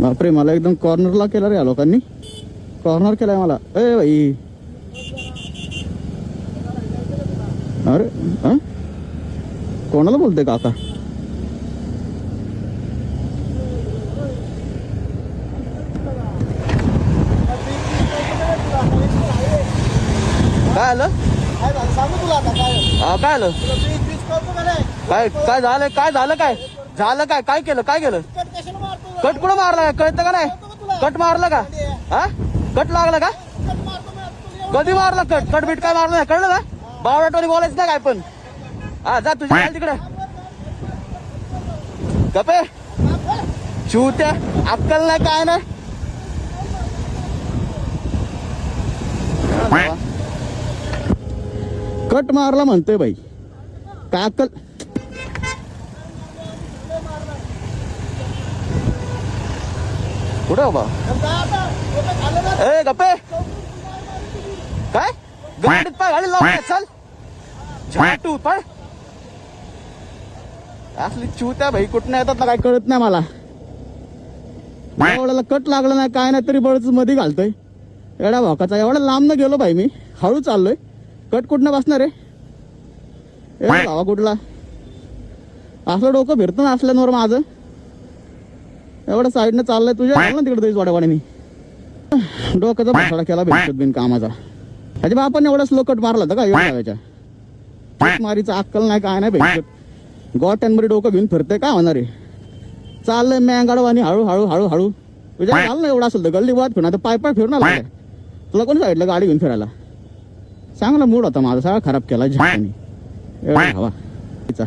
बापरे, मला एकदम कॉर्नरला केलं रे या लोकांनी. कॉर्नर केलाय मला. ए भाई, अरे कोणाला बोलते काका? काय आलं? काय आलं? काय काय झालं? काय झालं? काय झालं? काय काय केलं? काय केलं? कट कुठं मारला? काय कळतं का नाही? कट मारलं का? हा, कट लागला का? कधी मारला कट? कट बीट काय मारलं नाही, कळलं का? बावटाटोनी बोलायचं नाही काय पण. हा, जा तुझी तिकडे. गपे चूत्या, अक्कल नाही काय नाही. कट मारला म्हणतोय बाई, काय अक्कल? कुठे बाबा? ए गप्पे, काय गाडीत पाय घाली लाव. चल झाटू पळ. असली चूत्या भाई कुठं येतात ना काय कळत नाही मला. एवढ्याला कट लागला नाही काय नाही तरी बळच मध्ये घालतोय. एवढा भोकाचा, एवढा लांब न गेलो भाई मी, हळू चाललोय. कट कुठनं बसणार आहे? भावा कुठला असं डोकं फिरतं ना असल्यावर माझं. एवढं साईडनं चाललंय तुझ्या ना तिकडे तुझ्या वाड्यावाड्यानी. डोक्याचा भाषाडा केला भेटत बिन कामाचा. त्याच्या बापाने एवढा स्लो कट मारला होता का एवढ्या मारीचा अक्कल नाही काय नाही भेटत. गोट्यांमध्ये डोकं घेऊन फिरतंय काय होणार आहे? चाललंय मॅंगाडवानी हळू हळू हळू हळू. तुझ्या झालं ना एवढं असेल तर गल्ली वाद फिरणार, पाय पाय फिरून आला. तुला कोणी साईडला गाडी घेऊन फिरायला? चांगला मूड होता माझा, सगळा खराब केला झापानी. एवढा हवा तिचा.